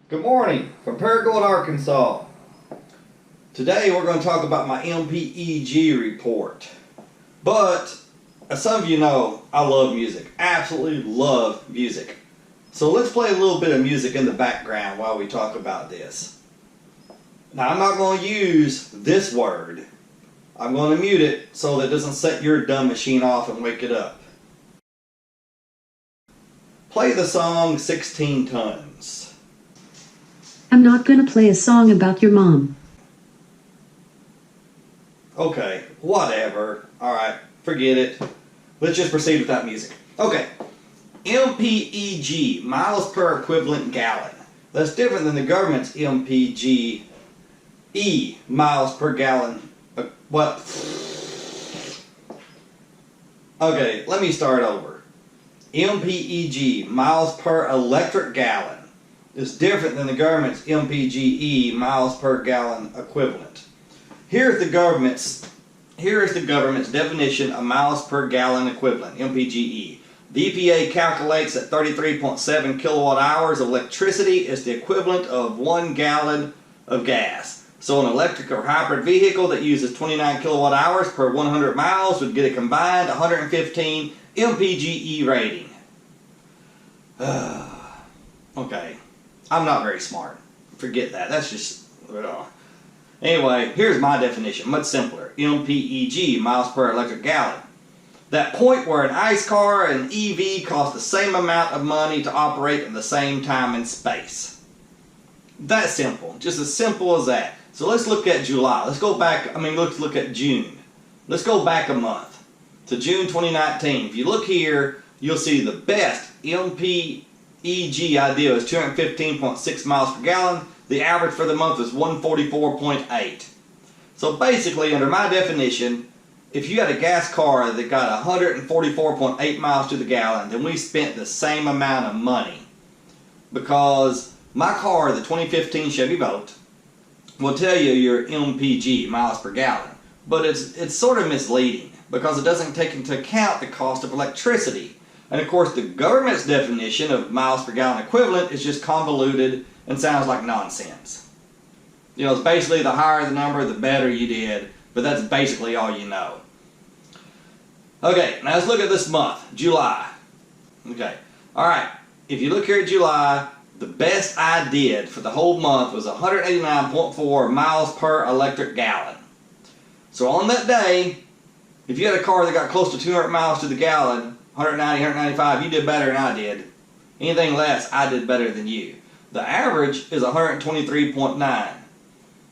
Good morning from Paragould, Arkansas. Today we're going to talk about my MPEG report. But as some of you know, I love music. Absolutely love music. So let's play a little bit of music in the background while we talk about this. Now I'm not going to use this word. I'm going to mute it so that it doesn't set your dumb machine off and wake it up. Play the song 16 Tons. I'm not gonna play a song about your mom. Okay, whatever. Alright, forget it. Let's just proceed with that music. Okay, MPEG, miles per equivalent gallon. That's different than the government's MPGE, miles per gallon. What? Okay, let me start over. MPEG, miles per electric gallon, is different than the government's MPGE, miles per gallon equivalent. Here is the government's definition of miles per gallon equivalent, MPGE. The EPA calculates that 33.7 kilowatt hours of electricity is the equivalent of 1 gallon of gas. So an electric or hybrid vehicle that uses 29 kilowatt hours per 100 miles would get a combined 115 MPGE rating. Okay. I'm not very smart. Forget that. That's just... Anyway, here's my definition. Much simpler. MPEG, miles per electric gallon. That point where an ICE car and EV cost the same amount of money to operate in the same time and space. That's simple. Just as simple as that. So let's look at July. Let's look at June. Let's go back a month to June 2019. If you look here, you'll see the best MPEG idea is 215.6 miles per gallon. The average for the month is 144.8. So basically, under my definition, if you had a gas car that got 144.8 miles to the gallon, then we spent the same amount of money. Because my car, the 2015 Chevy Volt, will tell you your MPG, miles per gallon. But it's sort of misleading because it doesn't take into account the cost of electricity. And of course, the government's definition of miles per gallon equivalent is just convoluted and sounds like nonsense. You know, it's basically the higher the number, the better you did, but that's basically all you know. Okay, now let's look at this month, July. Okay, alright, if you look here at July, the best I did for the whole month was 189.4 miles per electric gallon. So on that day, if you had a car that got close to 200 miles to the gallon, 190, 195, you did better than I did. Anything less, I did better than you. The average is 123.9.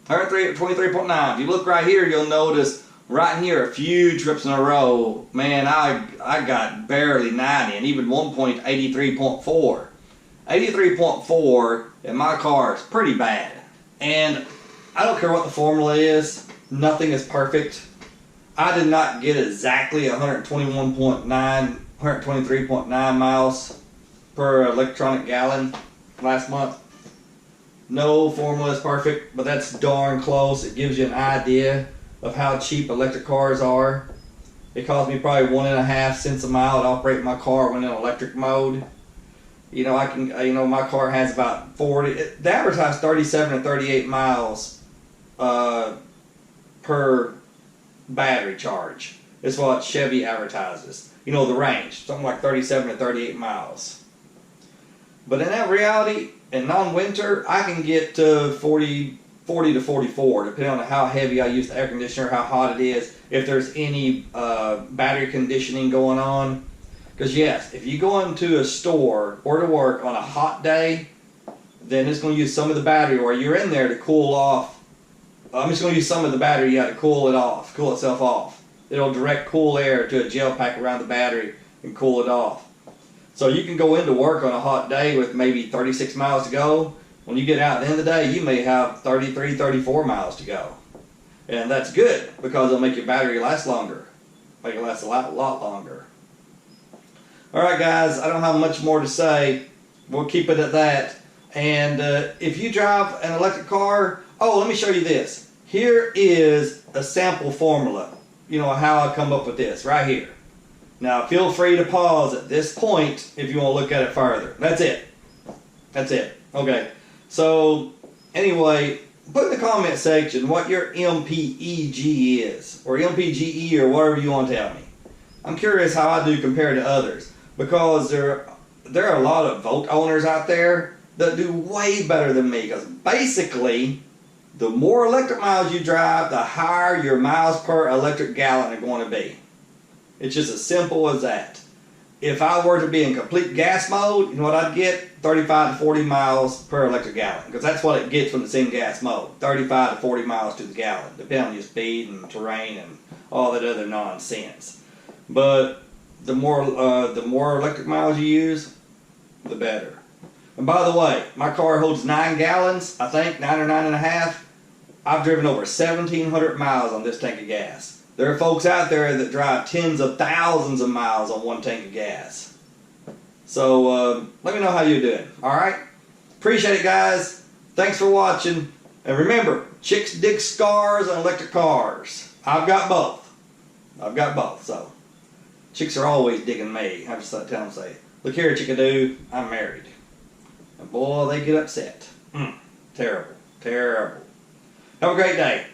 123.9. If you look right here, you'll notice right here a few trips in a row. Man, I got barely 90 and even 1.83.4. 83.4 in my car is pretty bad. And I don't care what the formula is. Nothing is perfect. I did not get exactly 123.9 miles per electronic gallon last month. No formula is perfect, but that's darn close. It gives you an idea of how cheap electric cars are. It cost me probably 1.5 cents a mile to operate my car when in electric mode. You know, my car has about 40. They advertise 37 and 38 miles per battery charge. It's what Chevy advertises. You know, the range, something like 37 to 38 miles. But in that reality, in non-winter, I can get to 40 to 44, depending on how heavy I use the air conditioner, how hot it is, if there's any battery conditioning going on. Because yes, if you go into a store or to work on a hot day, then it's going to use some of the battery, or you're in there to cool off. I'm just going to use some of the battery to cool itself off. It'll direct cool air to a gel pack around the battery and cool it off. So you can go into work on a hot day with maybe 36 miles to go. When you get out at the end of the day, you may have 33, 34 miles to go. And that's good because it'll make your battery last longer. Make it last a lot longer. Alright guys, I don't have much more to say. We'll keep it at that. And if you drive an electric car, let me show you this. Here is a sample formula. You know how I come up with this, right here. Now feel free to pause at this point if you want to look at it further. That's it. Okay. So anyway, put in the comment section what your MPEG is, or MPGE, or whatever you want to tell me. I'm curious how I do compared to others, because there are a lot of Volt owners out there that do way better than me, because basically the more electric miles you drive, the higher your miles per electric gallon are going to be. It's just as simple as that. If I were to be in complete gas mode, you know what I'd get? 35 to 40 miles per electric gallon, because that's what it gets when it's in gas mode. 35 to 40 miles to the gallon, depending on your speed and terrain and all that other nonsense. But the more electric miles you use, the better. And by the way, my car holds 9 gallons, I think, 9 or 9.5. I've driven over 1,700 miles on this tank of gas. There are folks out there that drive tens of thousands of miles on one tank of gas. So let me know how you're doing. Alright? Appreciate it, guys. Thanks for watching. And remember, chicks dig scars on electric cars. I've got both. So chicks are always digging me. I just tell them, say, look here, chickadoo, I'm married. And boy, they get upset. Terrible. Have a great day.